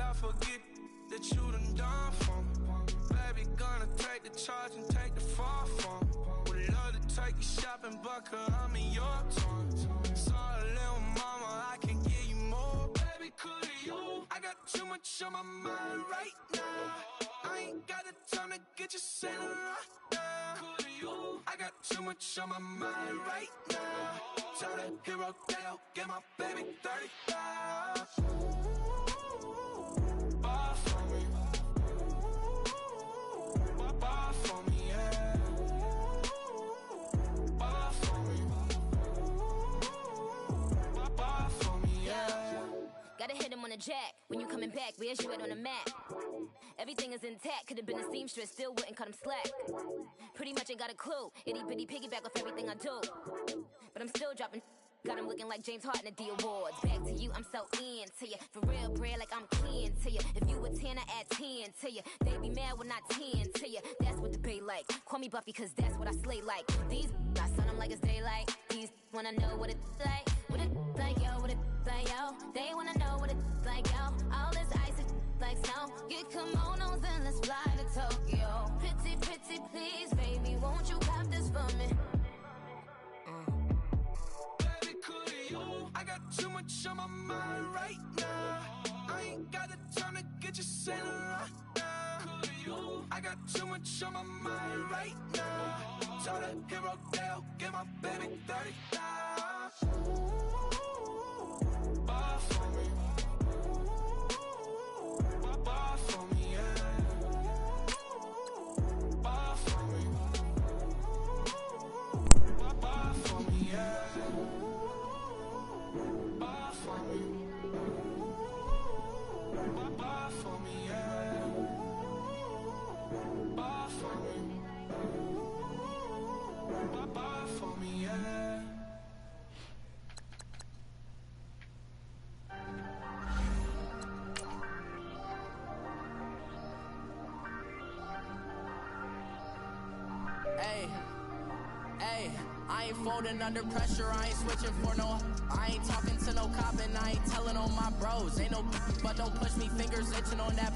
I forget that you done for me. Baby, gonna take the charge and take the fall from me. Would love to take you shopping, but I'm in your toys. Sorry, little mama, I can give you more. Baby, could you? I got too much on my mind right now. I ain't got the time to get you sailing right now. Could you? I got too much on my mind right now. Tell the hero that I'll get my baby 35. Bar for me. Bar for me, yeah. Bar for me. Bar for me, yeah. Gotta hit him on the jack. When you coming back, where's you at on the map? Everything is intact, could've been a seamstress, still wouldn't cut him slack. Pretty much ain't got a clue, itty bitty piggyback off everything I do. But I'm still dropping, got him looking like James Harden at the awards. Back to you, I'm so into you. For real, bread, like I'm keen to you. If you a 10, I add 10 to you. They be mad when I 10 to you. That's what the bay like. Call me Buffy, cause that's what I slay like. These, I sun them like it's daylight. These wanna know what it's like. What it like, yo, what it like, yo. They wanna know what it's like, yo. All this ice is like snow. Get kimonos and let's fly to Tokyo. Pretty, pretty, please, baby, won't you have this for me? Baby, could you? I got too much on my mind right now. I ain't got the time to get you sailing right now. Could you? I got too much on my mind right now. Tell the hero that I'll get my baby 35. Bar for me. Bar for me, yeah. Bar for me. Bar for me, yeah. Bar for me. Bar for me, yeah. Bar for me. Bar for me, yeah. Hey, I ain't folding under pressure, I ain't switching for no. I ain't talking to no cop and I ain't telling on my bros. Ain't no but don't push me, fingers itching on that.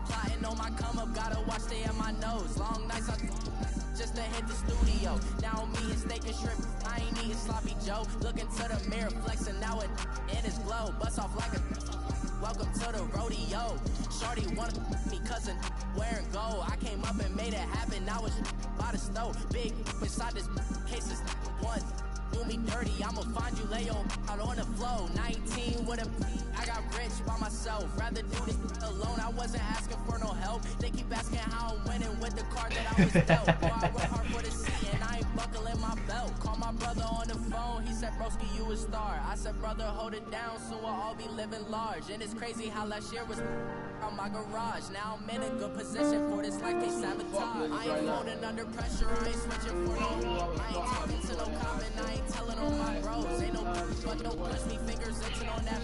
Plotting on my come up, gotta watch stay in my nose. Long nights just to hit the studio. Now I'm eating steak and shrimp, I ain't eating sloppy Joe. Looking to the mirror, flexing now it in his glow. Bust off like a welcome to the rodeo. Shorty wanna me cousin wearing gold. I came up and made it happen. Now it's by the stove. Big inside this case is one. Do me dirty, I'ma find you lay out on the floor. 19 with a I got rich by myself. Rather do this alone. I wasn't asking for no help. They keep asking how I'm winning with the card that I was dealt. Boy, I work hard for the seat and I ain't buckling my belt. Call my brother on the phone. He said, broski, you a star. I said, brother, hold it down. Soon we'll all be living large. And it's crazy how last year was on my garage. Now I'm in a good position for this life they sabotage. I ain't holding under pressure. I ain't switching for no. I ain't talking to no cop and I ain't telling on my bros. Ain't no but don't push me, fingers itching on that.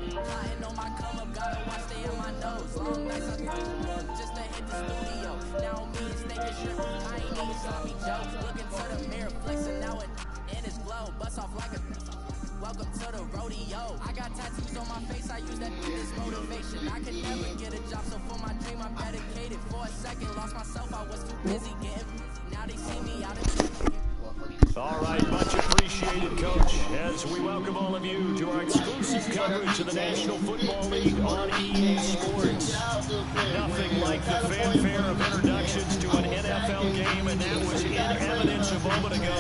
Plotting on my come up, gotta watch stay in my nose. Long nights I just to hit the studio. Now I'm eating steak and shrimp, I ain't eating sloppy Joe. Looking to the mirror, flexing now it in his glow. Bust off like a welcome to the rodeo. I got tattoos on my face, I use that as motivation. I could never get a job, so for my dream I'm dedicated. For a second, lost myself, I was too busy getting. Now they see me out of. All right, much appreciated, Coach, as we welcome all of you to our exclusive coverage of the National Football League on EA Sports. Nothing like the fanfare of introductions to an NFL game, and that was in evidence a moment ago.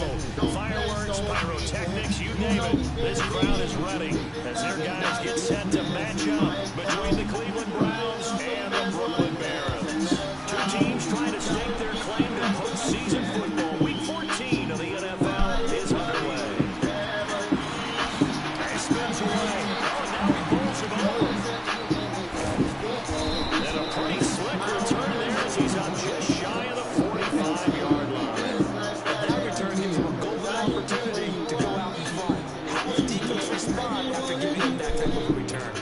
Fireworks, pyrotechnics, you name it. This crowd is ready as their guys get set to match up between the Cleveland Browns and the Brooklyn Barons. Two teams trying to stake their claim to postseason football. Week 14 of the NFL is underway. He spins away. Oh, now he bowls him over. And a pretty slick return there as he's on just shy of the 45-yard line. That return gives him a golden opportunity to go out and fight. How will the defense respond after giving him that type of a return?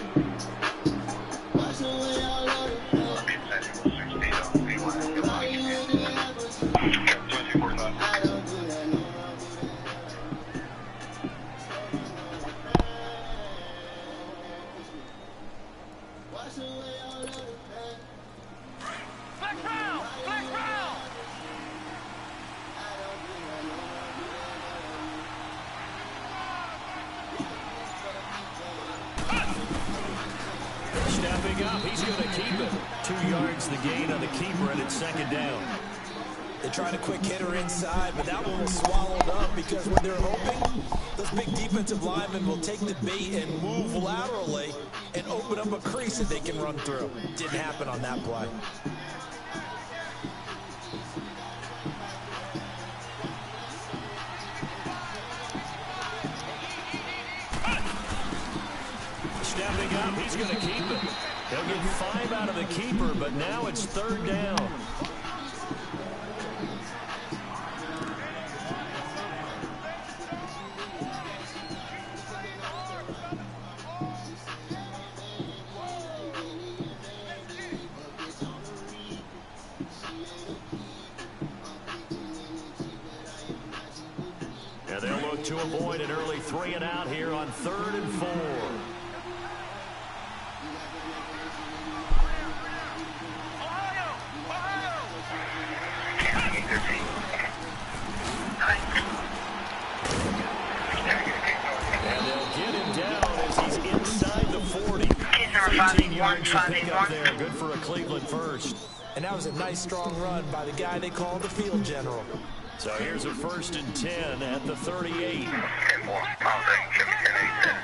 Stepping up, he's going to keep it. 2 yards the gain on the keeper, and it's second down. They tried a quick hitter inside, but that one was swallowed up because when they're hoping, those big defensive linemen will take the bait and move laterally and open up a crease that they can run through. Didn't happen on that play. Stepping up, he's going to keep it. They'll get 5 out of the keeper, but now it's third down. And they'll look to avoid an early 3 and out here on 3rd and 4. And they'll get him down as he's inside the 40. 13 yards to pick up there. Good for a Cleveland first. And that was a nice, strong run by the guy they call the field general. So here's a 1st and 10 at the 38. 10 more. Miles 8,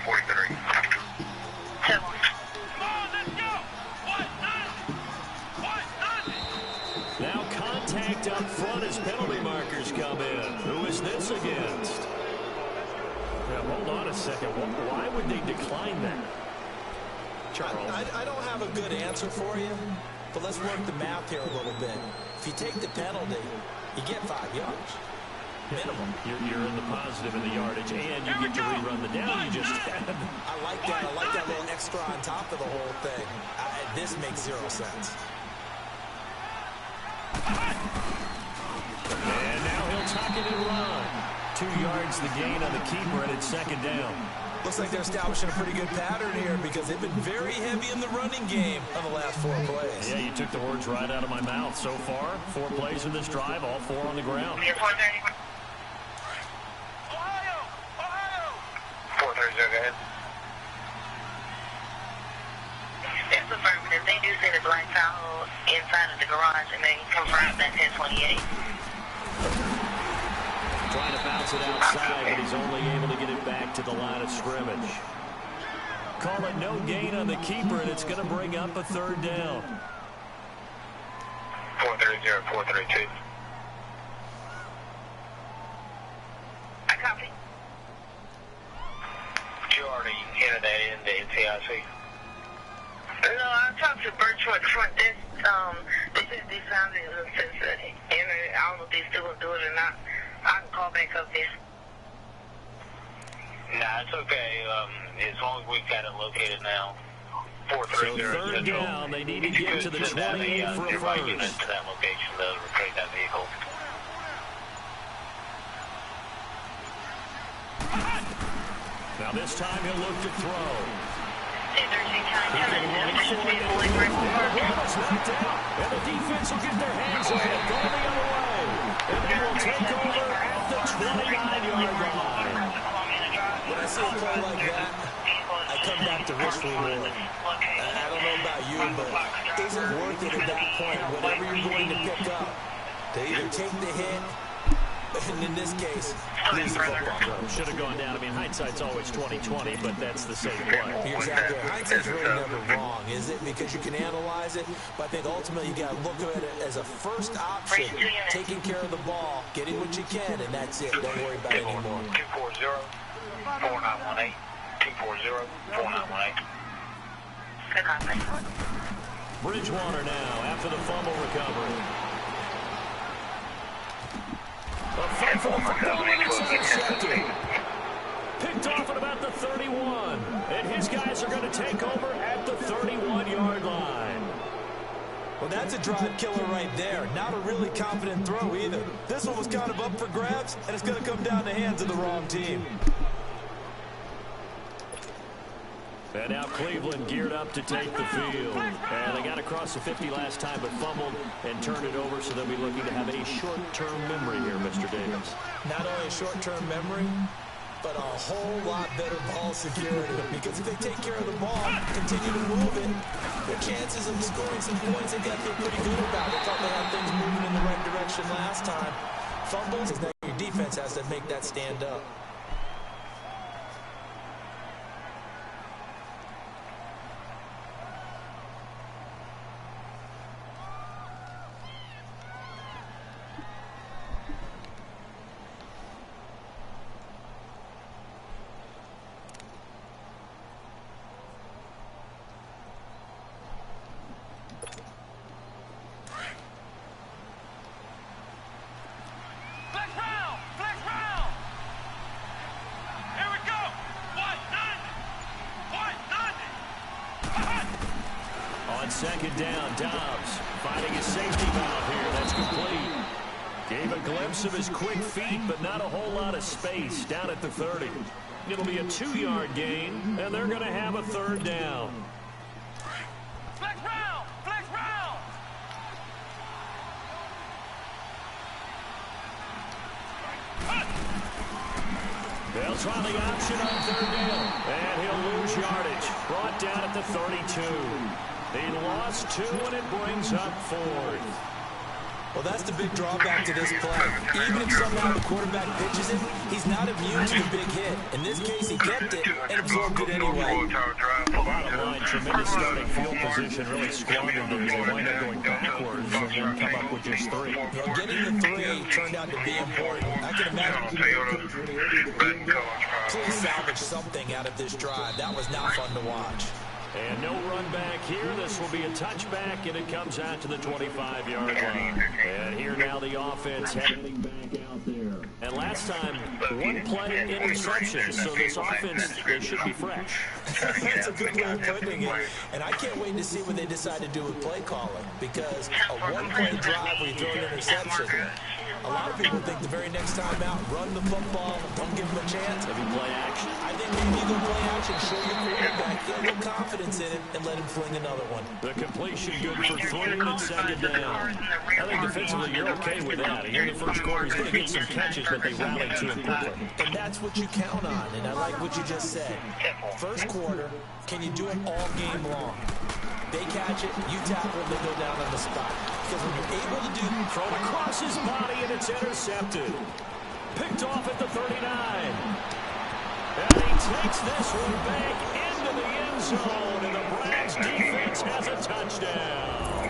43. Now contact up front as penalty markers come in. Who is this against? Now, hold on a second. Why would they decline that? Charles. I don't have a good answer for you, but let's work the math here a little bit. If you take the penalty, you get 5 yards. Minimum. You're in the positive in the yardage, and you get to rerun the down you just had. I like that. I like that little extra on top of the whole thing. This makes 0 sense. And now he'll tuck it and run. 2 yards the gain on the keeper, and it's second down. Looks like they're establishing a pretty good pattern here because they've been very heavy in the running game on the last 4 plays. Yeah, you took the words right out of my mouth. So far, 4 plays in this drive, all 4 on the ground. 430, go ahead. That's affirmative. They do see the black towel inside of the garage, and they confirm that 1028. Trying to bounce it outside, but he's only able to get it back to the line of scrimmage. Call it no gain on the keeper, and it's going to bring up a 3rd down. 430, 432. I copy. You already entered that in the NCIC. No, I talked to Birchwood at the front desk. They said they found it since I don't know if they still gonna do it or not. I can call back up there. Nah, it's okay. As long as we've got it located now. 430. So 3rd down, they need to get to the 28 for a first. To that location to retrieve that vehicle. Now this time he'll look to throw. Hey, Thursday time, He can run for it. Almost knocked out. And the defense will get their hands on it. Go the other way. And they will take over at the 29-yard line. When I see a play like that, I come back to risk reward. I don't know about you, but is it worth it at that point, whatever you're going to pick up, to either take the hit, and in this case, lose the football? Should have gone down. I mean, hindsight's always 20/20, but that's the same play. Exactly. Hindsight's really never wrong, is it? Because you can analyze it, but I think ultimately you got to look at it as a first option, taking care of the ball, getting what you can, and that's it. Don't worry about it anymore. 240-4918. 240-4918. Good copy. Bridgewater now after the fumble recovery. A fight for the football, and it's intercepted. Picked off at about the 31. And his guys are going to take over at the 31-yard line. Well, that's a drive killer right there. Not a really confident throw either. This one was kind of up for grabs, and it's going to come down the hands of the wrong team. And now Cleveland geared up to take the field. And they got across the 50 last time, but fumbled and turned it over, so they'll be looking to have a short-term memory here, Mr. Davis. Not only a short-term memory, but a whole lot better ball security. Because if they take care of the ball, continue to move it, their chances of scoring some points, they got to feel pretty good about it. Thought they had things moving in the right direction last time. Fumbles, now your defense has to make that stand up. Second down, Dobbs finding his safety valve here. That's complete. Gave a glimpse of his quick feet, but not a whole lot of space down at the 30. It'll be a 2-yard gain, and they're going to have a third down. Flex round! Flex round! They'll try the option on third down, and he'll lose yardage. Brought down at the 32. He lost 2, and it brings up 4th. Well, that's the big drawback to this play. Even if somehow the quarterback pitches it, he's not immune to the big hit. In this case, he kept it and absorbed it anyway. Bottom line, tremendous starting field position, really squandered there. They wind up going backwards and then come up with just 3. Well, getting the 3 turned out to be important. I can imagine please salvage something out of this drive. That was not fun to watch. And no run back here. This will be a touchback, and it comes out to the 25-yard line. And here now the offense heading back out there. And last time, 1 play interception, so this offense, they should be fresh. That's a good way of putting it. And I can't wait to see what they decide to do with play calling, because a 1-play drive where you throw an interception, a lot of people think the very next time out, run the football, don't give them a chance. Maybe play action. I think maybe you go play action, show your quarterback, get a little confidence in it, and let him fling another one. The completion good for 3 and second down. I think defensively you're okay with that. Here in the first quarter, he's going to get some catches, but they rallied to him quickly. And that's what you count on, and I like what you just said. First quarter, can you do it all game long? They catch it, you tackle it, they go down on the spot. Because when you're able to do... Thrown across his body, and it's intercepted. Picked off at the 39. And he takes this one back into the end zone, and the Browns defense has a touchdown.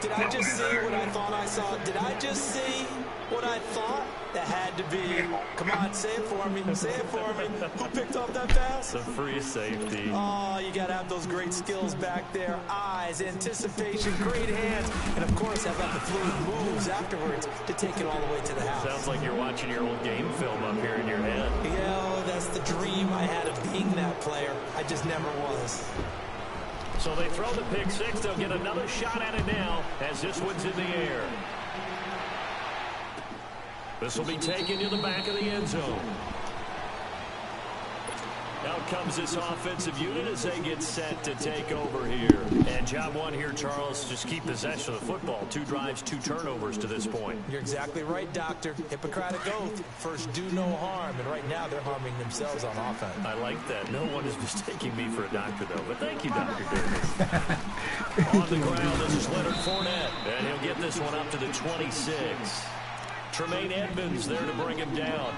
Did I just see what I thought I saw? Did I just see what I thought? That had to be. Come on, say it for me. Say it for me. Who picked off that pass? The free safety. Oh, you got to have those great skills back there. Eyes, anticipation, great hands, and, of course, have got the fluid moves afterwards to take it all the way to the house. Sounds like you're watching your old game film up here in your head. Yeah, that's the dream I had of being that player. I just never was. So they throw the pick 6. They'll get another shot at it now as this one's in the air. This will be taken to the back of the end zone. Out comes this offensive unit as they get set to take over here. And job one here, Charles, just keep possession of the football. 2 drives, 2 turnovers to this point. You're exactly right, Doctor. Hippocratic oath. First, do no harm. And right now, they're harming themselves on offense. I like that. No one is mistaking me for a doctor, though. But thank you, Dr. Davis. On the ground, this is Leonard Fournette. And he'll get this one up to the 26. Tremaine Edmonds there to bring him down.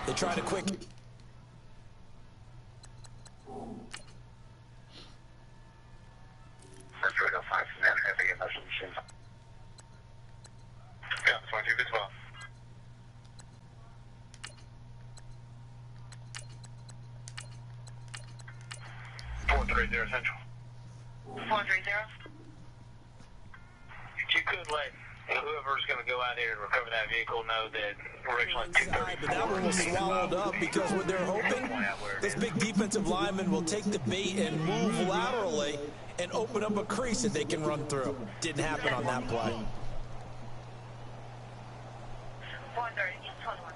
They try to quick... Yeah, 22 as well. 430 Central. 430. If you could let whoever's going to go out here and recover that vehicle know that we're actually 230. But that one was swallowed up because what they're hoping, this big defensive lineman will take the bait and move laterally and open up a crease that they can run through. Didn't happen on that play. 430, 21.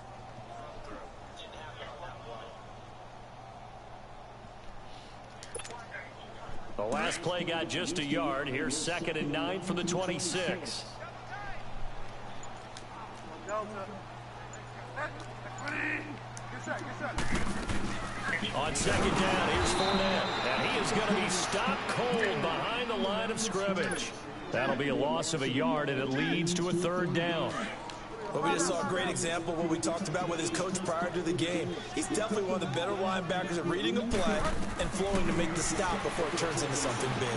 The last play got just a yard. Here's 2nd and 9 for the 26. On 2nd down, here's Fournette. And he is going to be stopped cold behind the line of scrimmage. That'll be a loss of a yard, and it leads to a 3rd down. Well, we just saw a great example of what we talked about with his coach prior to the game. He's definitely one of the better linebackers at reading a play and flowing to make the stop before it turns into something big.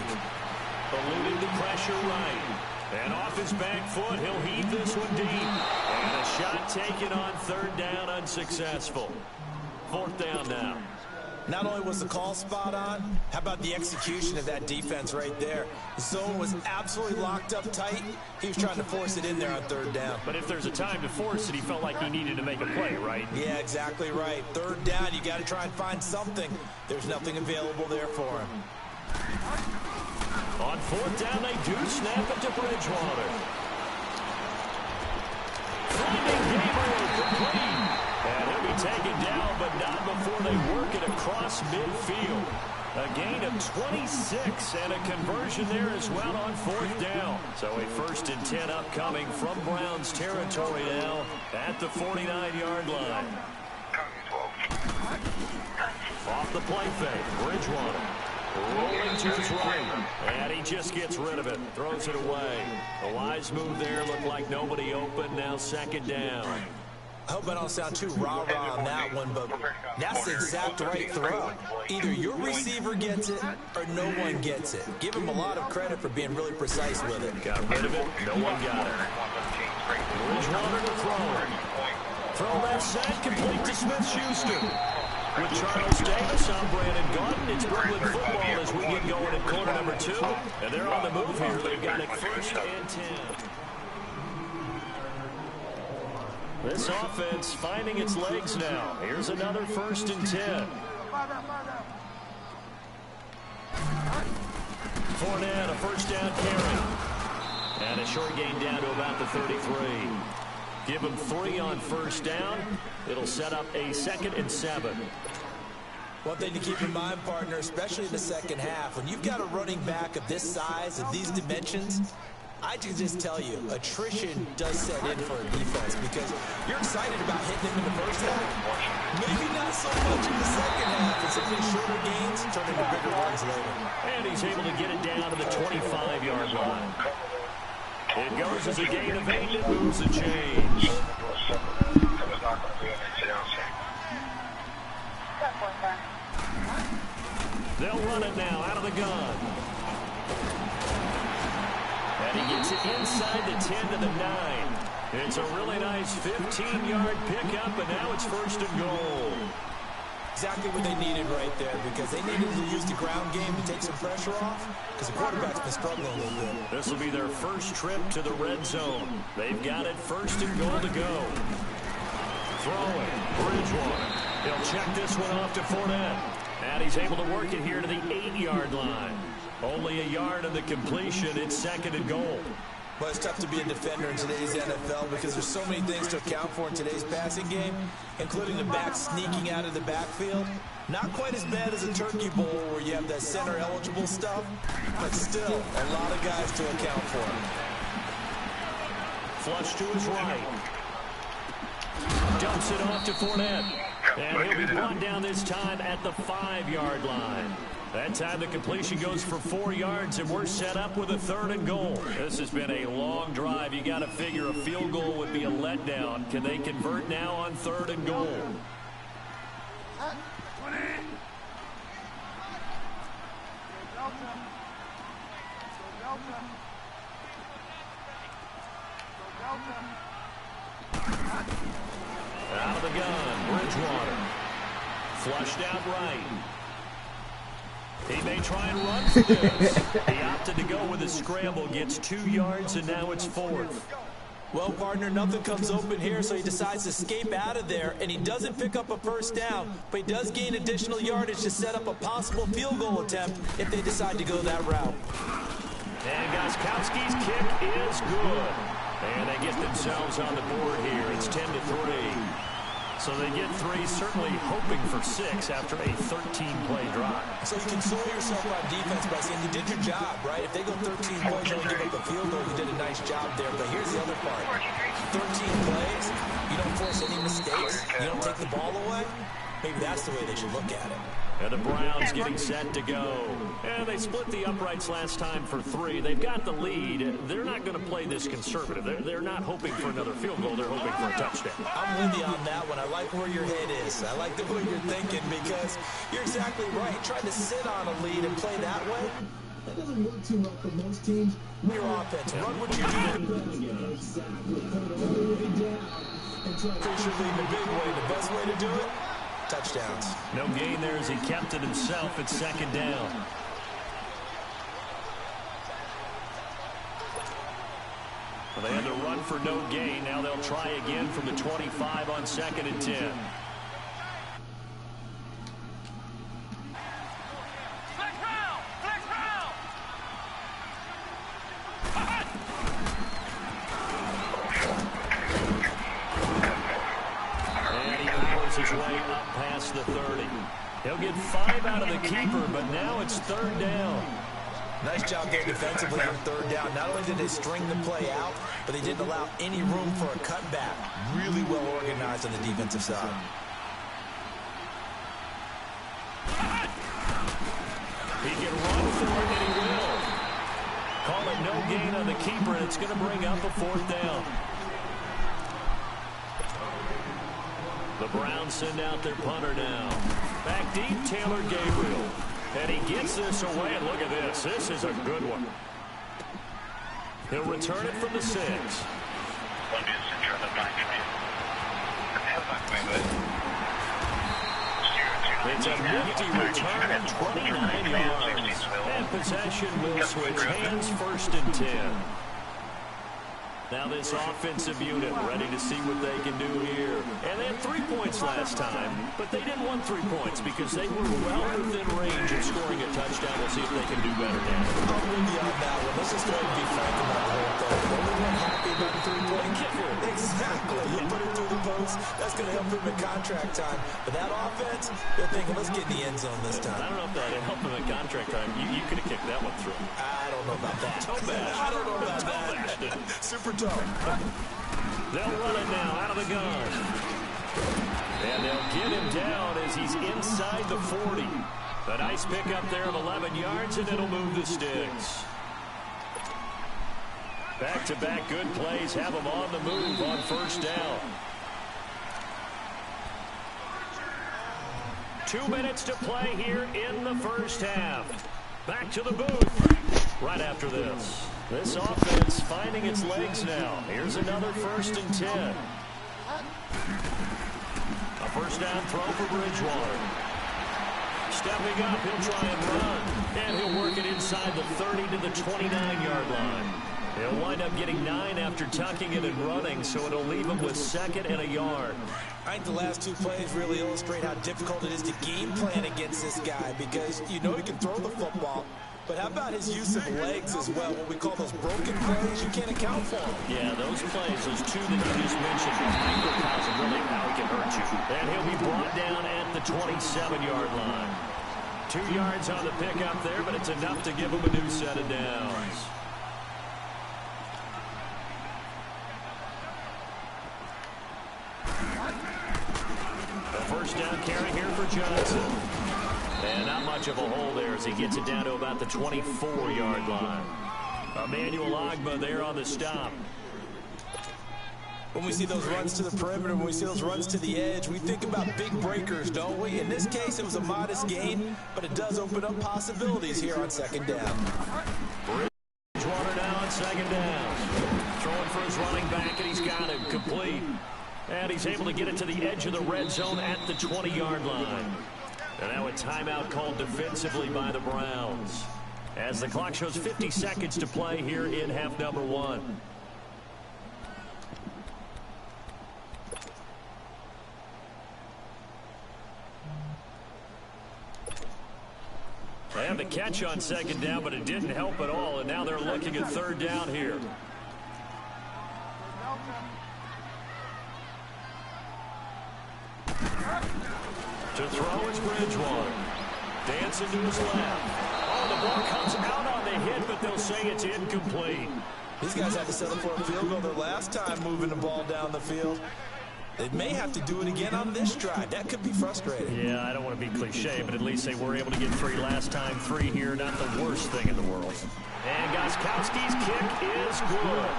Eluding the pressure right. And off his back foot, he'll heave this one deep. And a shot taken on 3rd down, unsuccessful. 4th down now. Not only was the call spot on, how about the execution of that defense right there? The zone was absolutely locked up tight. He was trying to force it in there on 3rd down. But if there's a time to force it, he felt like he needed to make a play, right? Yeah, exactly right. 3rd down, you got to try and find something. There's nothing available there for him. On 4th down, they do snap it to Bridgewater. Finding Gabriel complete. And he'll be taken down, but not before they work it across midfield. A gain of 26 and a conversion there as well on 4th down. So a 1st and 10 upcoming from Browns territory now at the 49-yard line. Off the play fake, Bridgewater. Rolling to his right, and he just gets rid of it, throws it away. A wise move there, looked like nobody open, now 2nd down. I hope I don't sound too rah-rah on that one, but that's the exact right throw. Either your receiver gets it or no one gets it. Give him a lot of credit for being really precise with it. Got rid of it, no one got it. Bridgewater to throw. Throw left side, complete to Smith-Schuster. With Charles Davis, I'm Brandon Gaudin. It's Brooklyn football as we get going in quarter number 2. And they're on the move here. They've got it 1st and 10. This offense finding its legs now. Here's another 1st and 10. Fournette, a 1st down carry. And a short gain down to about the 33. Give him 3 on 1st down. It'll set up a 2nd and 7. One thing to keep in mind, partner, especially in the second half, when you've got a running back of this size, of these dimensions, I can just tell you, attrition does set in for a defense because you're excited about hitting him in the first half. Maybe not so much in the second half, and some of these shorter gains turn into bigger ones later. And he's able to get it down to the 25-yard line. It goes as a gain of 8. It moves the chains. They'll run it now out of the gun. And he gets it inside the 10 to the 9. It's a really nice 15-yard pickup, and now it's 1st and goal. Exactly what they needed right there, because they needed to use the ground game to take some pressure off, because the quarterback's been struggling a little bit. This will be their first trip to the red zone. They've got it 1st and goal to go. Throwing, Bridgewater. He'll check this one off to Fournette. And he's able to work it here to the 8-yard line. Only a yard of the completion. It's 2nd and goal. Well, it's tough to be a defender in today's NFL because there's so many things to account for in today's passing game, including the back sneaking out of the backfield. Not quite as bad as a turkey bowl where you have that center-eligible stuff, but still a lot of guys to account for. Flush to his right. Dumps it off to Fournette. And he'll be brought down this time at the 5-yard line. That time the completion goes for 4 yards, and we're set up with a 3rd and goal. This has been a long drive. You got to figure a field goal would be a letdown. Can they convert now on 3rd and goal? Out of the gun, Bridgewater. Flushed out right. He may try and run for this. He opted to go with a scramble, gets 2 yards, and now it's 4th. Well, partner, nothing comes open here, so he decides to escape out of there, and he doesn't pick up a 1st down, but he does gain additional yardage to set up a possible field goal attempt if they decide to go that route. And Gostkowski's kick is good. And they get themselves on the board here. It's 10-3. So they get 3, certainly hoping for 6 after a 13-play drive. So you console yourself on defense by saying you did your job, right? If they go 13 plays and give up a field goal, you did a nice job there. But here's the other part. 13 plays, you don't force any mistakes, you don't take the ball away. Maybe that's the way they should look at it. And the Browns getting set to go. And they split the uprights last time for 3. They've got the lead. They're not going to play this conservative. They're not hoping for another field goal. They're hoping for a touchdown. I'm with you on that one. I like where your head is. I like the way you're thinking because you're exactly right. Trying to sit on a lead and play that way, that doesn't work too well for most teams. Your offense, run what you do. Fish your lead in a big way. The best way to do it, touchdowns. No gain there as he kept it himself at 2nd down. Well, they had to run for no gain. Now they'll try again from the 25 on 2nd and 10. His way up past the 30. He'll get 5 out of the keeper, but now it's 3rd down. Nice job there defensively on 3rd down. Not only did they string the play out, but they didn't allow any room for a cutback. Really well organized on the defensive side. He can run for it, and he will. Call it no gain on the keeper, and it's going to bring up a 4th down. The Browns send out their punter now. Back deep, Taylor Gabriel. And he gets this away, and look at this. This is a good one. He'll return it from the 6. It's a nifty return, 29 yards. And possession will switch hands, 1st and 10. Now this offensive unit ready to see what they can do here. And they had 3 points last time, but they didn't want 3 points because they were well within range of scoring a touchdown. We'll see if they can do better now. I'm with you on that one. Let's just go ahead and be frank about the whole thing. The only one happy about the 3-point kicker. Exactly. You put it through the post. That's going to help him in contract time. But that offense, they're thinking, let's get in the end zone this time. I don't know if that helped him in contract time. You could have kicked that one through. I don't know about that. I don't know about that. Super tough. They'll run it now out of the gun. And they'll get him down as he's inside the 40. A nice pickup there of 11 yards, and it'll move the sticks. Back-to-back good plays have him on the move on 1st down. 2 minutes to play here in the 1st half. Back to the booth right after this. This offense finding its legs now. Here's another 1st and 10. A 1st down throw for Bridgewater. Stepping up, he'll try and run. And he'll work it inside the 30 to the 29-yard line. He'll wind up getting 9 after tucking it and running, so it'll leave him with 2nd and a yard. I think the last 2 plays really illustrate how difficult it is to game plan against this guy because you know he can throw the football. But how about his use of legs as well? What we call those broken plays, you can't account for them. Yeah, those plays, those 2 that you just mentioned, microcosm really how he can hurt you. And he'll be brought down at the 27-yard line. 2 yards on the pickup there, but it's enough to give him a new set of downs. A 1st down carry here for Johnson. And not much of a hole there as he gets it down to about the 24-yard line. Emmanuel Ogbah there on the stop. When we see those runs to the perimeter, when we see those runs to the edge, we think about big breakers, don't we? In this case, it was a modest gain, but it does open up possibilities here on 2nd down. Bridgewater now on 2nd down. Throwing for his running back, and he's got it complete. And he's able to get it to the edge of the red zone at the 20-yard line. And now a timeout called defensively by the Browns as the clock shows 50 seconds to play here in half number 1. They had the catch on 2nd down, but it didn't help at all, and now they're looking at 3rd down here. Bridgewater. Dancing to his left. Oh, the ball comes out on the hit, but they'll say it's incomplete. These guys had to settle for a field goal their last time moving the ball down the field. They may have to do it again on this drive. That could be frustrating. Yeah, I don't want to be cliche, but at least they were able to get 3 last time. 3 here, not the worst thing in the world. And Gostkowski's kick is good.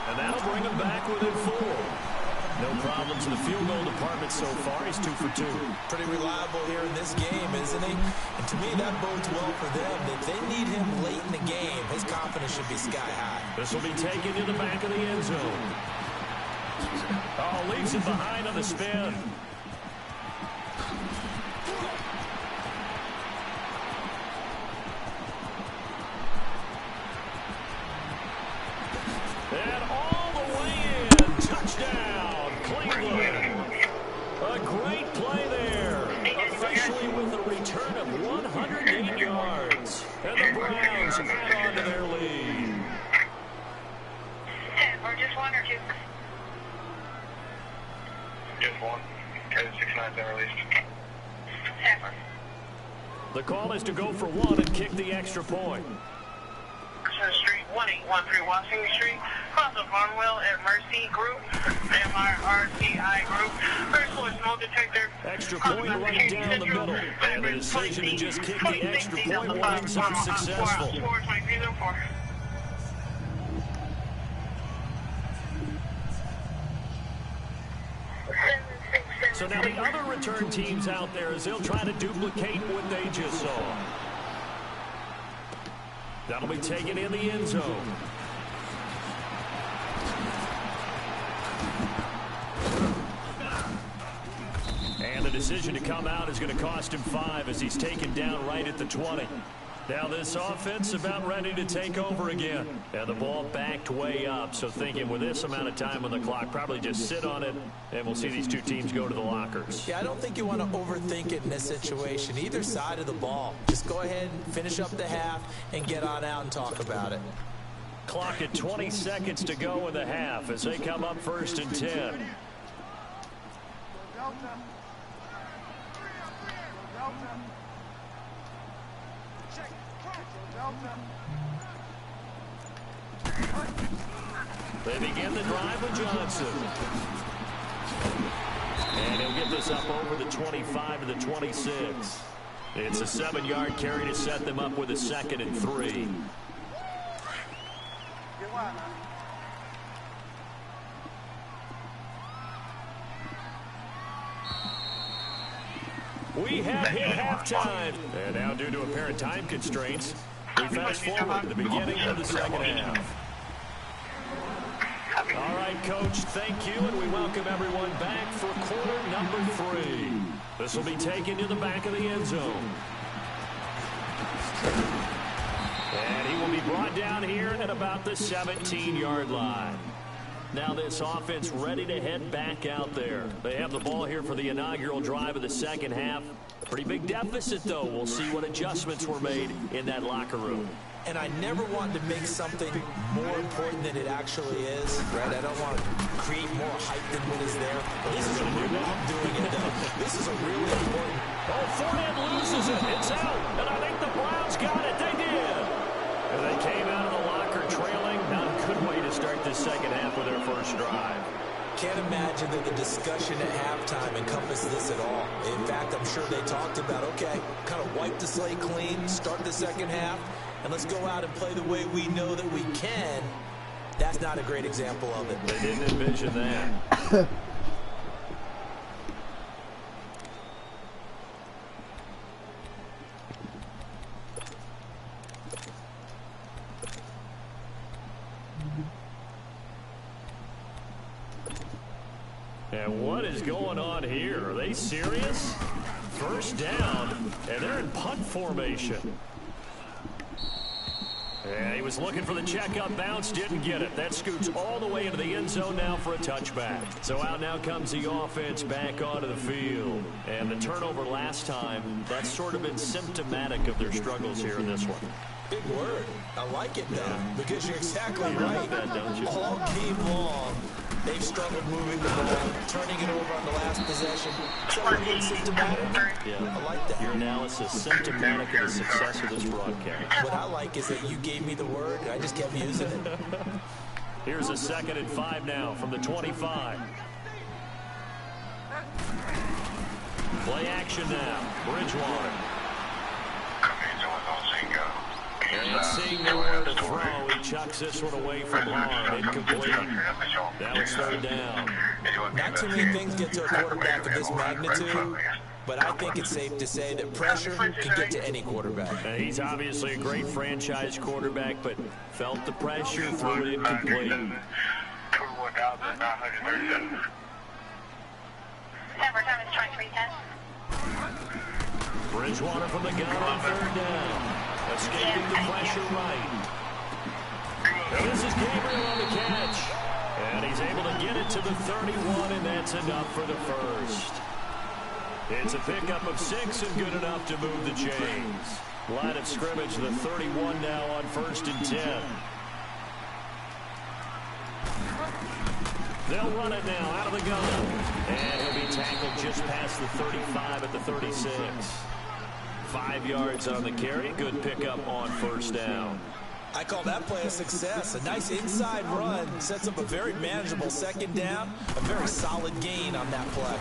And that'll bring him back within 4. No problems in the field goal department so far. He's 2 for 2. Pretty reliable here in this game, isn't he? And to me, that bodes well for them. If they need him late in the game, his confidence should be sky high. This will be taken to the back of the end zone. Oh, leaves it behind on the spin. And all the way in. Touchdown, Cleveland. A great play there. Officially with a return of 108 yards. And the Browns add on to their lead. Or just 1 or 2? Just 1. Code 6-9's been released. Sanford. The call is to go for 1 and kick the extra point. Street, 1813 Washington Street, cross of Farmwell at Mercy Group, MRCI Group. First one, smoke detector. Extra point right down the middle. And the decision to just kick the extra point winds unsuccessful. 42304. So now the other return teams out there as they'll try to duplicate what they just saw. That'll be taken in the end zone. And the decision to come out is going to cost him 5 as he's taken down right at the 20. Now this offense about ready to take over again. And the ball backed way up, so thinking with this amount of time on the clock, probably just sit on it, and we'll see these two teams go to the lockers. Yeah, I don't think you want to overthink it in this situation. Either side of the ball. Just go ahead and finish up the half and get on out and talk about it. Clock at 20 seconds to go in the half as they come up 1st and 10. They begin the drive with Johnson. And he'll get this up over the 25 to the 26. It's a 7-yard carry to set them up with a 2nd and 3. We have hit halftime. And now due to apparent time constraints, we fast forward to the beginning of the 2nd half. All right, Coach, thank you, and we welcome everyone back for quarter number 3. This will be taken to the back of the end zone. And he will be brought down here at about the 17-yard line. Now this offense ready to head back out there. They have the ball here for the inaugural drive of the 2nd half. Pretty big deficit, though. We'll see what adjustments were made in that locker room. And I never want to make something more important than it actually is, right? I don't want to create more hype than what is there. This is a real, I'm doing it, though. This is a really important. Oh, Fournette loses it. It's out. And I think the Browns got it. They did. And they came out of the locker trailing. Not a good way to start this 2nd half with their first drive. Can't imagine that the discussion at halftime encompassed this at all. In fact, I'm sure they talked about, okay, kind of wipe the slate clean, start the 2nd half, and let's go out and play the way we know that we can. That's not a great example of it. They didn't envision that. And what is going on here? Are they serious? 1st down, and they're in punt formation. And he was looking for the checkup bounce, didn't get it. That scoots all the way into the end zone now for a touchback. So out now comes the offense back onto the field. And the turnover last time, that's sort of been symptomatic of their struggles here in this one. Big word. I like it, though, because you're exactly You right. love that, don't you? All game long, They've struggled moving the ball, turning it over on the last possession. So a little symptomatic. Yeah, I like that. Your analysis symptomatic of the success of this broadcast. What I like is that you gave me the word, and I just kept using it. Here's a 2nd and 5 now from the 25. Play action now. Bridgewater. And seeing nowhere to throw, he chucks this one away from harm. Incomplete. Now it's 3rd down. Not too many things get to a quarterback of this magnitude, but I think it's safe to say that pressure can get to any quarterback. He's obviously a great franchise quarterback, but felt the pressure, threw it incomplete. 21,937. Number time is 2310. Bridgewater from the gun on 3rd down. Escaping the pressure right. Now this is Gabriel on the catch. And he's able to get it to the 31, and that's enough for the first. It's a pickup of 6 and good enough to move the chains. Line of scrimmage, the 31 now on 1st and 10. They'll run it now out of the gun. And he'll be tackled just past the 35 at the 36. 5 yards on the carry. Good pickup on 1st down. I call that play a success. A nice inside run sets up a very manageable 2nd down. A very solid gain on that play.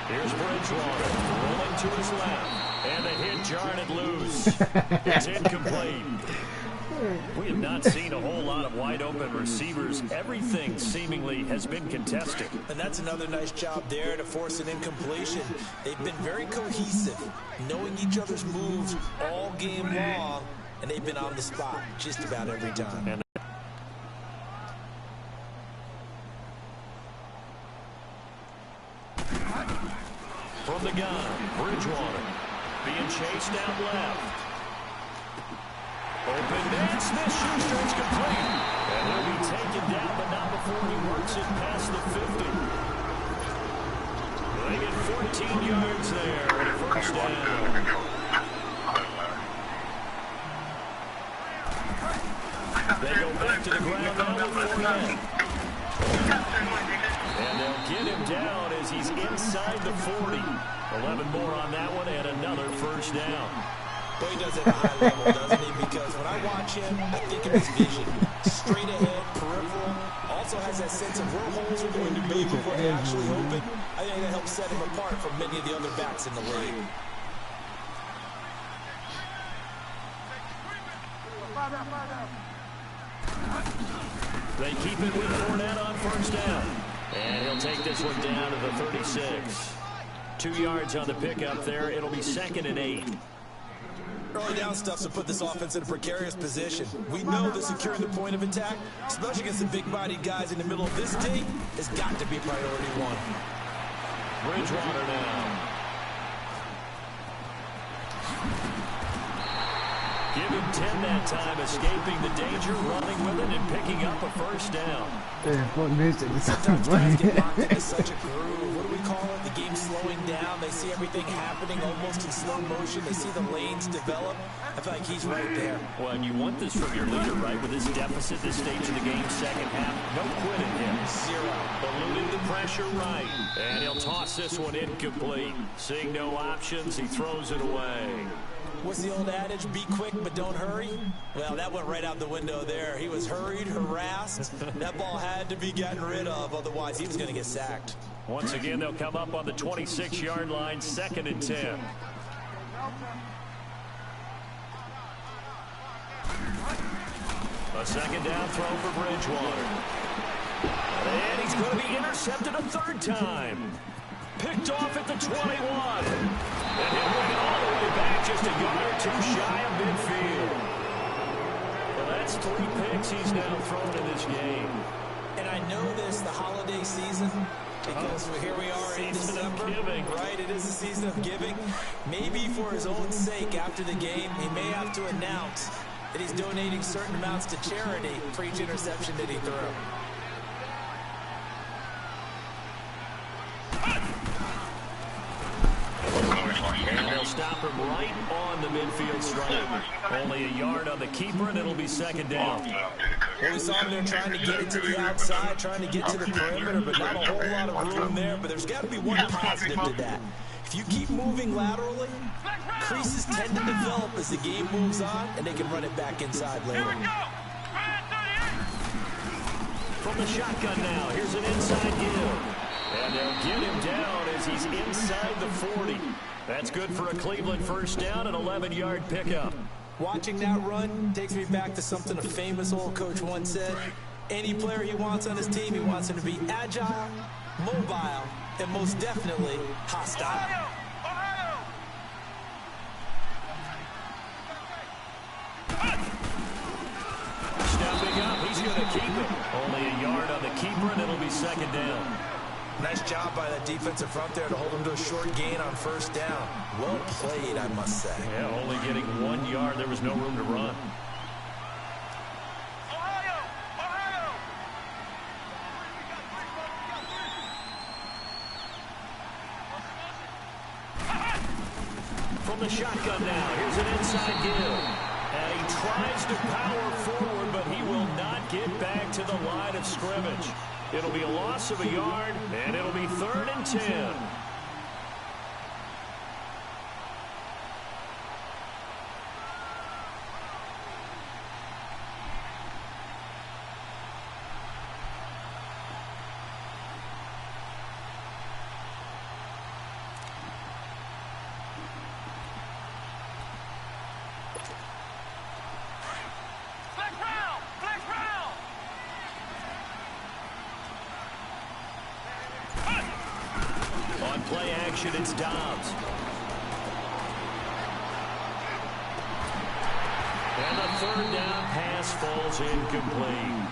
Here's Bridgewater rolling to his left. And the hit jarred it loose. It's incomplete. We have not seen a whole lot of wide open receivers. Everything seemingly has been contested. And that's another nice job there to force an incompletion. They've been very cohesive, knowing each other's moves all game long, and they've been on the spot just about every time. And from the gun, Bridgewater being chased out left. Open, and Smith-Schuster, it's complete. And he'll be taken down, but not before he works it past the 50. They get 14 yards there and a 1st down. They go back to the ground now with 4 men. And they'll get him down as he's inside the 40. 11 more on that one and another 1st down. Well, he does it at a high level, doesn't he? Because when I watch him, I think of his vision. Straight ahead, peripheral. Also has that sense of where holes are going to be before they actually open. I think that helps set him apart from many of the other backs in the league. They keep it with Fournette on 1st down. And he'll take this one down to the 36. 2 yards on the pickup there. It'll be 2nd and 8. Early down stuff to put this offense in a precarious position. We know that securing the point of attack, especially against the big-bodied guys in the middle of this tape, has got to be priority 1. Bridgewater now. Give him 10 that time, escaping the danger, running with it, and picking up a 1st down. Sometimes guys get locked into such a groove. What do we call it? The game slowing down. They see everything happening almost in slow motion. They see the lanes develop. I feel like he's right there. Well, and you want this from your leader, right? With this deficit, this stage of the game, 2nd half, no quitting him. 0. Eluding the pressure right. And he'll toss this one incomplete. Seeing no options, he throws it away. What's the old adage? Be quick, but don't hurry? Well, that went right out the window there. He was hurried, harassed. That ball had to be gotten rid of, otherwise he was going to get sacked. Once again, they'll come up on the 26-yard line, 2nd and 10. A 2nd down throw for Bridgewater. And he's going to be intercepted a 3rd time. Picked off at the 21. And he'll bring it all the way back just a yard or 2 shy of midfield. Well, that's 3 picks he's now thrown in this game. And I know this, the holiday season, because here we are in December, right? It is the season of giving. Maybe for his own sake after the game, he may have to announce that he's donating certain amounts to charity for each interception that he threw. And they'll stop him right on the midfield stripe. Only a yard on the keeper, and it'll be 2nd down. Well, we saw him there trying to get it to the outside, trying to get to the perimeter, but not a whole lot of room there. But there's got to be one positive to that. If you keep moving laterally, creases tend to develop as the game moves on, and they can run it back inside later. From the shotgun now, here's an inside give. And they'll get him down as he's inside the 40. That's good for a Cleveland first down, an 11-yard pickup. Watching that run takes me back to something a famous old coach once said. Any player he wants on his team, he wants him to be agile, mobile, and most definitely hostile. Stepping up, he's going to keep it. Only a yard on the keeper, and it'll be second down. Nice job by that defensive front there to hold him to a short gain on first down. Well played, I must say. Yeah, only getting 1 yard. There was no room to run. From the shotgun now, here's an inside give. And he tries to power forward, but he will not get back to the line of scrimmage. It'll be a loss of a yard, and it'll be 3rd and 10. On play action, it's Dobbs. And the 3rd down pass falls incomplete.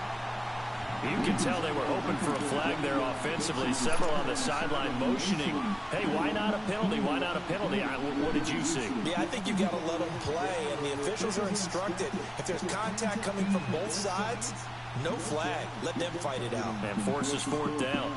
You can tell they were hoping for a flag there offensively. Several on the sideline motioning. Hey, why not a penalty? Why not a penalty? What did you see? Yeah, I think you've got to let them play, and the officials are instructed. If there's contact coming from both sides, no flag. Let them fight it out. And forces 4th down.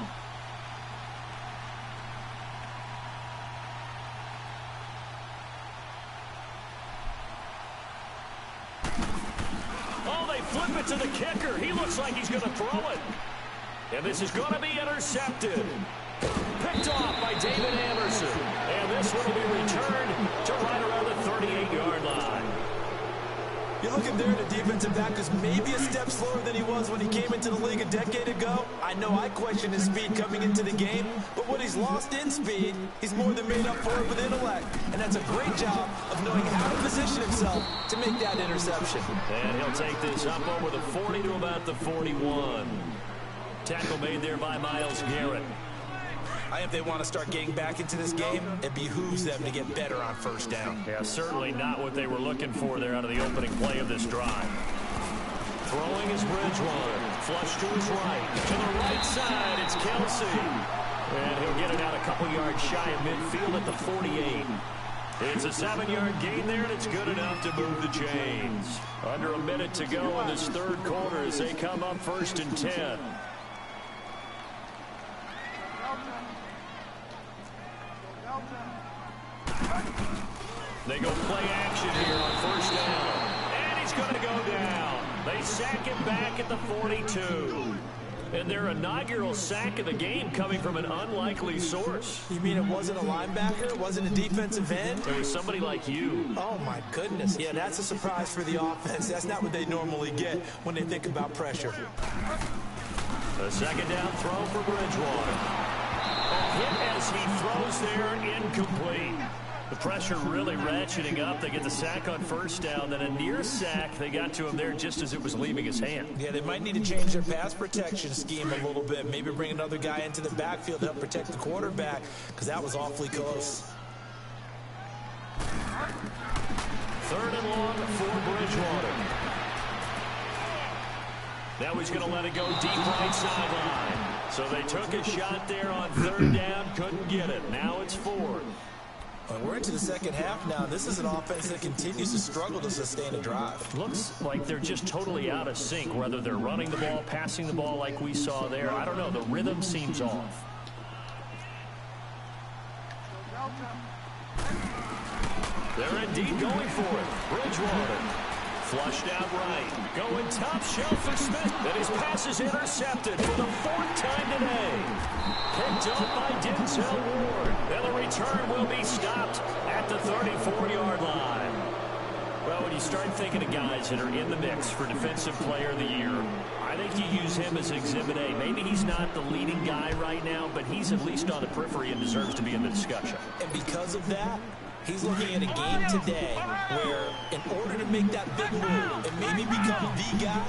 Flip it to the kicker. He looks like he's going to throw it. And this is going to be intercepted. Picked off by David Anderson. And this one will be returned to right around the 38-yard line. You're looking there at a defensive back who's maybe a step slower than he was when he came into the league a decade ago. I know I questioned his speed coming into the game, but what he's lost in speed, he's more than made up for it with intellect. And that's a great job of knowing how to position himself to make that interception. And he'll take this up over the 40 to about the 41. Tackle made there by Myles Garrett. I think if they want to start getting back into this game, it behooves them to get better on first down. Yeah, certainly not what they were looking for there out of the opening play of this drive. Throwing is Bridgewater. Flush to his right. To the right side, it's Kelsey. And he'll get it out a couple yards shy of midfield at the 48. It's a 7-yard gain there, and it's good enough to move the chains. Under a minute to go in this 3rd quarter as they come up 1st and 10. They go play action here on 1st down. And he's going to go down. They sack him back at the 42. And their inaugural sack of the game coming from an unlikely source. You mean it wasn't a linebacker? It wasn't a defensive end? It was somebody like you. Oh, my goodness. Yeah, that's a surprise for the offense. That's not what they normally get when they think about pressure. A 2nd down throw for Bridgewater. A hit as he throws there, incomplete. The pressure really ratcheting up. They get the sack on 1st down, then a near sack. They got to him there just as it was leaving his hand. Yeah, they might need to change their pass protection scheme a little bit. Maybe bring another guy into the backfield to help protect the quarterback, because that was awfully close. 3rd and long for Bridgewater. Now he's going to let it go deep right sideline. So they took a shot there on 3rd down, couldn't get it. Now it's 4th. We're into the 2nd half now. This is an offense that continues to struggle to sustain a drive. Looks like they're just totally out of sync, whether they're running the ball, passing the ball like we saw there. I don't know. The rhythm seems off. They're indeed going for it. Bridgewater Flushed out right. Going top shelf for Smith. And his pass is intercepted for the 4th time today. Picked up by Denzel Ward. And the return will be stopped at the 34-yard line. Well, when you start thinking of guys that are in the mix for Defensive Player of the Year, I think you use him as Exhibit A. Maybe he's not the leading guy right now, but he's at least on the periphery and deserves to be in the discussion. And because of that, he's looking at a game today where in order to make that big move and maybe become the guy,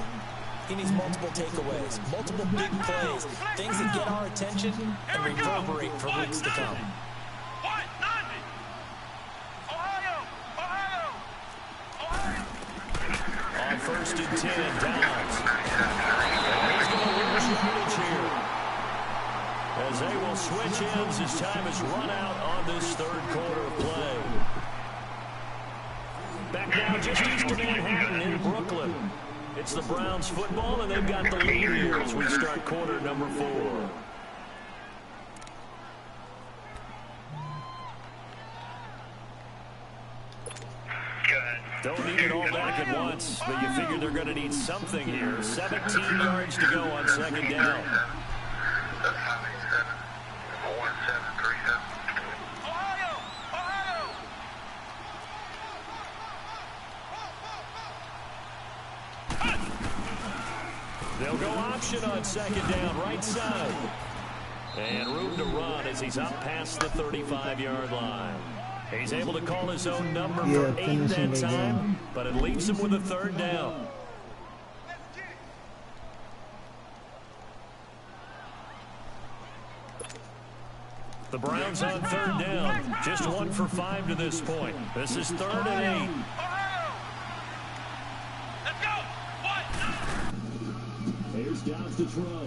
he needs multiple takeaways, multiple big plays, things that get our attention and reverberate for weeks to come. On 1st and 10, Downs. And he's going to lose yardage here, as they will switch ends as time is run out on this 3rd quarter of play. Back now just east of Manhattan in Brooklyn. It's the Browns football, and they've got the lead here as we start quarter number 4. Don't need it all back at once, but you figure they're going to need something here. 17 yards to go on 2nd down. They'll go option on 2nd down, right side. And room to run as he's up past the 35-yard line. He's able to call his own number for 8 that time, but it leaves him with a 3rd down. The Browns on 3rd down, just 1 for 5 to this point. This is 3rd and 8. Let's go! Here's Downs to throw.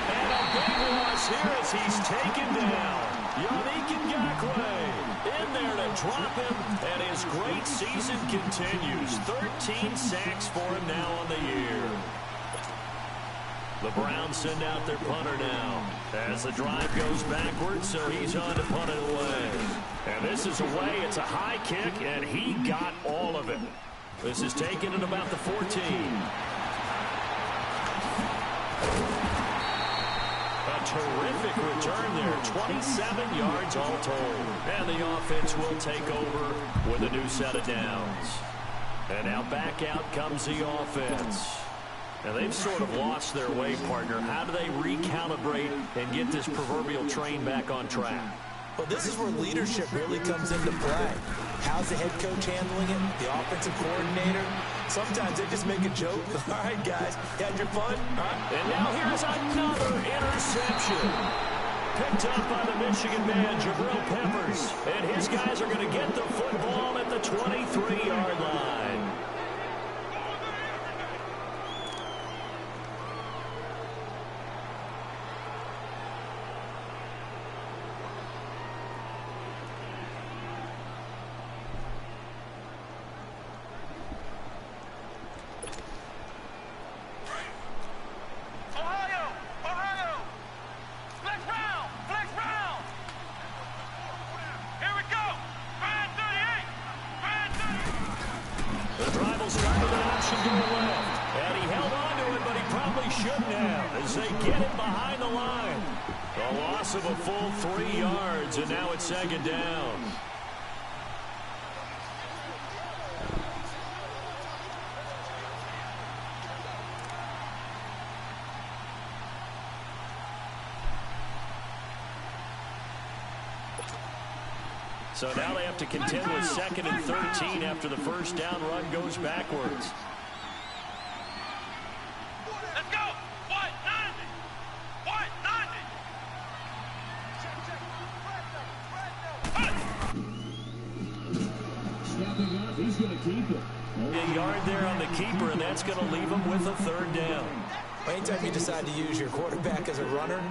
And a big loss here as he's taken down. Yannick Ngakoue in there to drop him, and his great season continues. 13 sacks for him now on the year. The Browns send out their punter now as the drive goes backwards, so he's on to punt it away. And this is away. It's a high kick, and he got all of it. This is taken at about the 14. A terrific return there. 27 yards all told. And the offense will take over with a new set of downs. And now back out comes the offense. Now they've sort of lost their way, partner. How do they recalibrate and get this proverbial train back on track? Well, this is where leadership really comes into play. How's the head coach handling it? The offensive coordinator? Sometimes they just make a joke. All right, guys, you had your fun? And now here's another interception. Picked up by the Michigan man, Jabril Peppers. And his guys are going to get the football at the 23-yard line. Of a full 3 yards, and now it's 2nd down. So now they have to contend with 2nd and 13 after the first down run goes backwards. A yard there on the keeper, and that's going to leave him with a 3rd down. Anytime you decide to use your quarterback as a runner,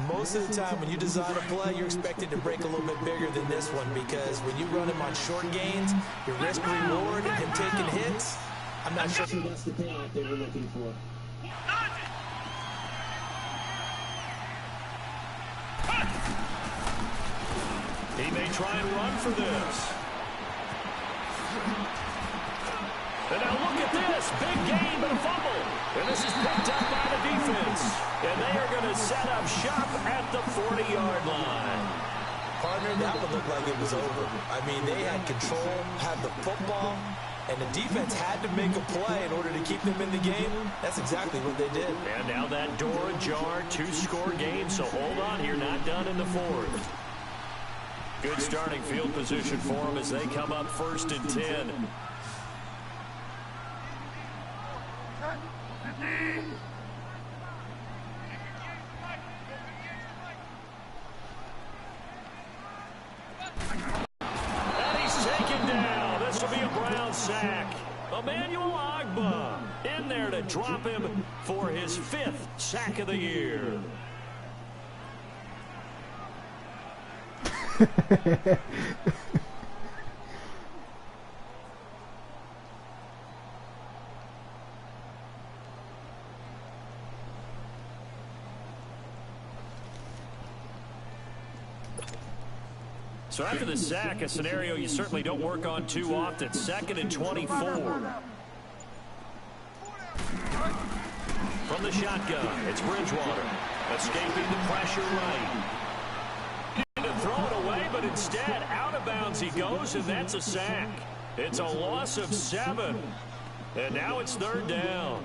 most of the time when you design a play, you're expected to break a little bit bigger than this one, because when you run him on short gains, your risk-reward and him taking hits, I'm not sure that's the payoff they were looking for. He may try and run for this. pass. Big gain, but a fumble. And this is picked up by the defense. And they are going to set up shop at the 40-yard line. Partner, that would look like it was over. I mean, they had control, had the football, and the defense had to make a play in order to keep them in the game. That's exactly what they did. And now that door ajar, 2-score game, so hold on here, not done in the fourth. Good starting field position for them as they come up 1st and 10. And he's taken down. This will be a Brown sack. Emmanuel Ogbah in there to drop him for his 5th sack of the year. So after the sack, a scenario you certainly don't work on too often. 2nd and 24. From the shotgun, it's Bridgewater. Escaping the pressure right. To throw it away, but instead out of bounds he goes, and that's a sack. It's a loss of 7. And now it's 3rd down.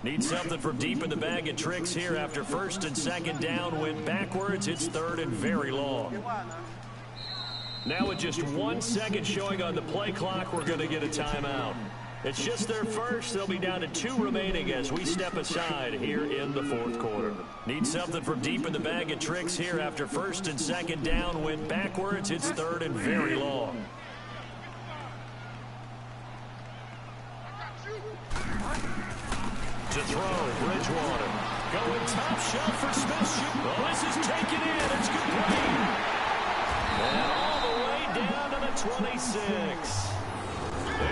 Need something from deep in the bag of tricks here after 1st and 2nd down. Went backwards. It's 3rd and very long. Now with just 1 second showing on the play clock, we're going to get a timeout. It's just their first. They'll be down to 2 remaining as we step aside here in the 4th quarter. Need something from deep in the bag of tricks here after 1st and 2nd down. Went backwards. It's 3rd and very long. To throw, Bridgewater. Going top shelf for Smith. Well, this is taken in. It's complete. And all the way down to the 26.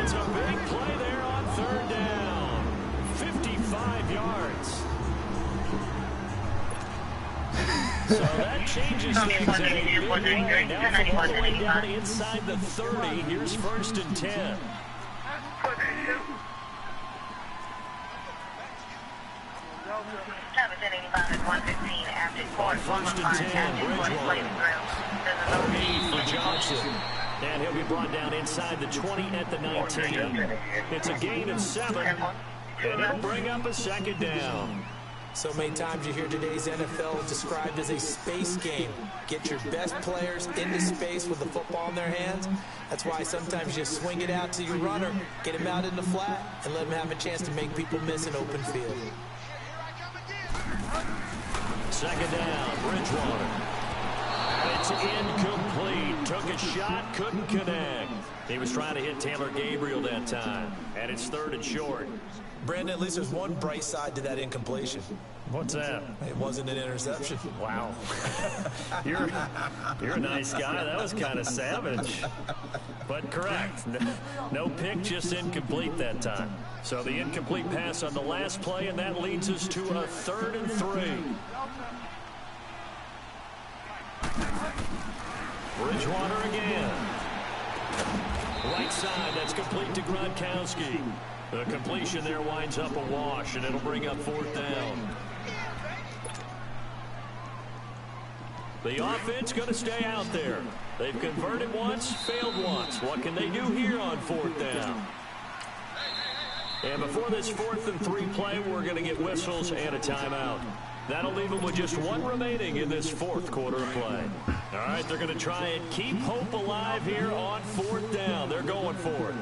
It's a big play there on 3rd down. 55 yards. So that changes things in a big way. Now from all the way down inside the 30. Here's 1st and 10. On 1st and 10, Bridgewater. For Johnson. And he'll be brought down inside the 20 at the 19. It's a gain of 7. And it'll bring up a 2nd down. So many times you hear today's NFL described as a space game. Get your best players into space with the football in their hands. That's why sometimes you swing it out to your runner, get him out in the flat, and let him have a chance to make people miss an open field. 2nd down, Bridgewater. It's incomplete. Took a shot, couldn't connect. He was trying to hit Taylor Gabriel that time. And it's 3rd and short. Brandon, at least there's one bright side to that incompletion. What's that? It wasn't an interception. Wow. You're a nice guy. That was kind of savage. But correct. No pick, just incomplete that time. So the incomplete pass on the last play, and that leads us to a 3rd and 3. Bridgewater again. Right side, that's complete to Gronkowski. The completion there winds up a wash, and it'll bring up 4th down. The offense going to stay out there. They've converted once, failed once. What can they do here on 4th down? And before this 4th and 3 play, we're going to get whistles and a timeout. That'll leave them with just 1 remaining in this 4th quarter of play. All right, they're going to try and keep hope alive here on 4th down. They're going for it.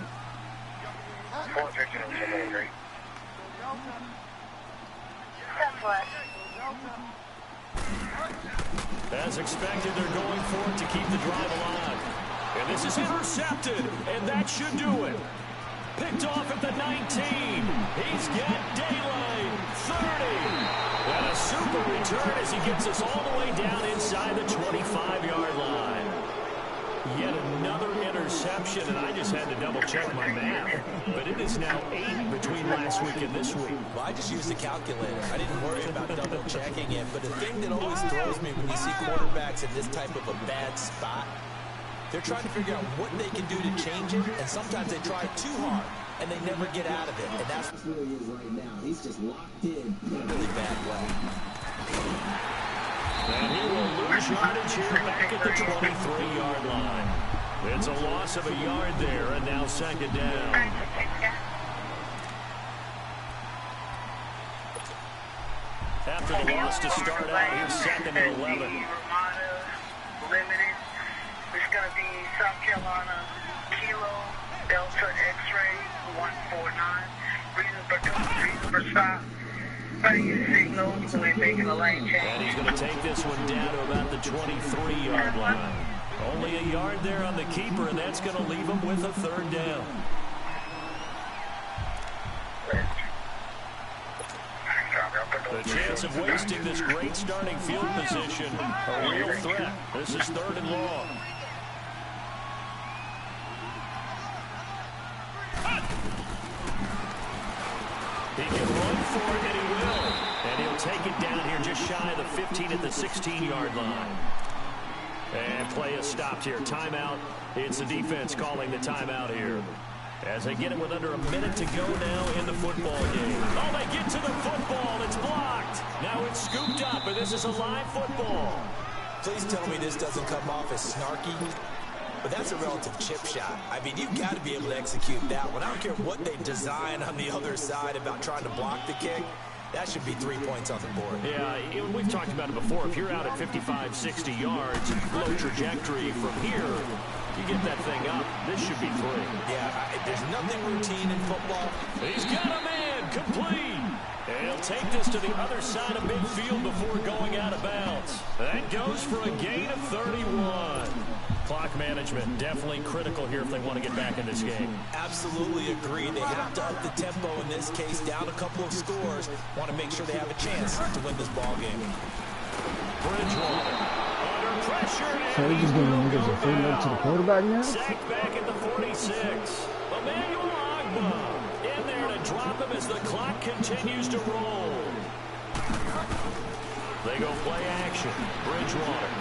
As expected, they're going for it to keep the drive alive. And this is intercepted, and that should do it. Picked off at the 19. He's got daylight. And a super return as he gets us all the way down inside the 25-yard line. Yet another interception, and I just had to double-check my math. But it is now 8 between last week and this week. Well, I just used a calculator. I didn't worry about double-checking it. But the thing that always throws me when you see quarterbacks in this type of a bad spot, they're trying to figure out what they can do to change it, and sometimes they try too hard, and they never get out of it. And that's where he is right now. He's just locked in. Really bad way. And he will lose yardage here back at the 23-yard line. It's a loss of a yard there, and now second down. After the loss to start out, here's second and 11. Limited. It's going to be South Carolina Kilo Delta X-Ray 149. Reason for stop. Signal. We're making a lane change. And he's going to take this one down to about the 23-yard line. Only a yard there on the keeper, and that's going to leave him with a third down. The chance of wasting this great starting field position, a real threat. This is third and long. He can run for it, and he will. And he'll take it down here just shy of the 15 at the 16-yard line. And play is stopped here. Timeout. It's the defense calling the timeout here. As they get it with under a minute to go now in the football game. Oh, they get to the football. It's blocked. Now it's scooped up, and this is a live football. Please tell me this doesn't come off as snarky. But that's a relative chip shot. I mean, you've got to be able to execute that one. I don't care what they design on the other side about trying to block the kick. That should be 3 points on the board. Yeah, we've talked about it before. If you're out at 55, 60 yards, low trajectory from here, you get that thing up, this should be 3. Yeah, there's nothing routine in football. He's got a man, complete. And he'll take this to the other side of midfield before going out of bounds. That goes for a gain of 31. Clock management definitely critical here if they want to get back in this game. Absolutely agree. They have to up the tempo in this case, down a couple of scores. Want to make sure they have a chance to win this ball game. Bridgewater under pressure. So he's just giving niggas a free look to the quarterback now? Sacked back at the 46. Emmanuel Agba in there to drop him as the clock continues to roll. They go play action. Bridgewater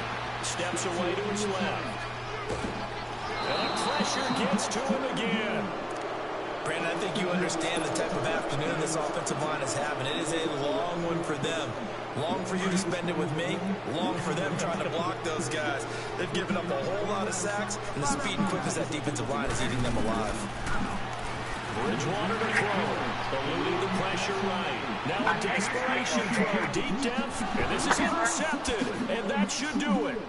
steps away to his left. And pressure gets to him again. Brandon, I think you understand the type of afternoon this offensive line is having. It is a long one for them. Long for you to spend it with me. Long for them trying to block those guys. They've given up a whole lot of sacks, and the speed and quickness that defensive line is eating them alive. Bridgewater to throw, eluding the pressure right. Now a desperation throw deep down, and this is intercepted, and that should do it.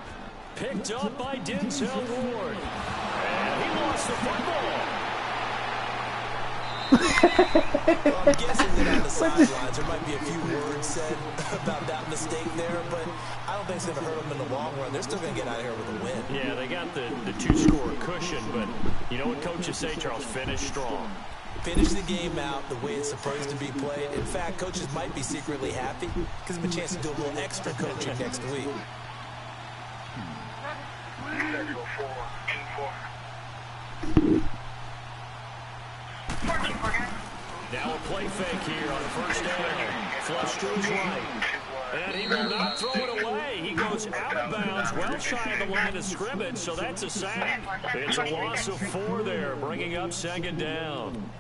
Picked up by Denzel Ward, and he lost the football. Well, I'm guessing that on the sidelines there might be a few words said about that mistake there, but I don't think it's going to hurt them in the long run. They're still going to get out of here with a win. Yeah, they got the 2-score cushion, but you know what coaches say, Charles? Finish strong. Finish the game out the way it's supposed to be played. In fact, coaches might be secretly happy because of a chance to do a little extra coaching next week. Now a play fake here on first down. Flush to his right. And he will not throw it away. He goes out of bounds, well shy of the line of scrimmage, so that's a sack. It's a loss of 4 there, bringing up second down.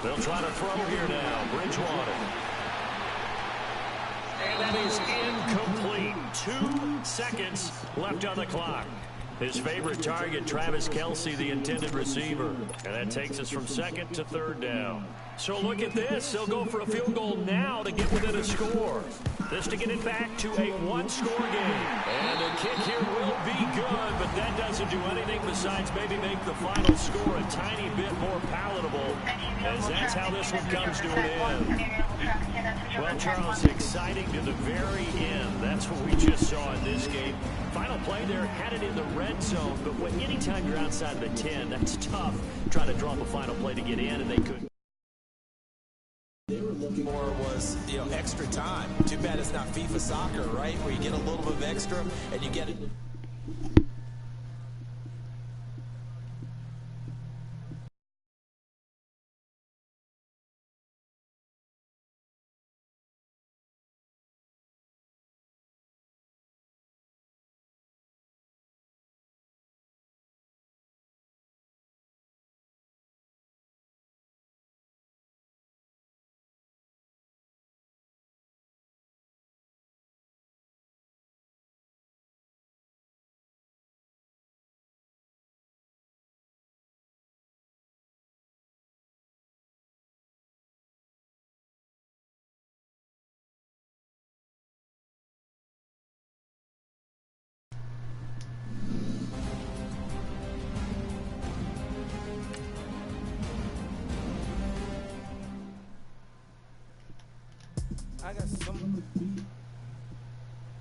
They'll try to throw here now. Bridgewater. And that is incomplete. 2 seconds left on the clock. His favorite target, Travis Kelce, the intended receiver. And that takes us from second to third down. So look at this. They'll go for a field goal now to get within a score. This to get it back to a one-score game. And the kick here will be good, but that doesn't do anything besides maybe make the final score a tiny bit more palatable, as that's how this one comes to an end. Well, Charles, exciting to the very end. That's what we just saw in this game. Final play there, had it in the red zone, but anytime you're outside the 10, that's tough trying to draw up a final play to get in, and they couldn't. They were looking for was, extra time. Too bad it's not FIFA soccer, right? Where you get a little bit of extra and you get it. I got some.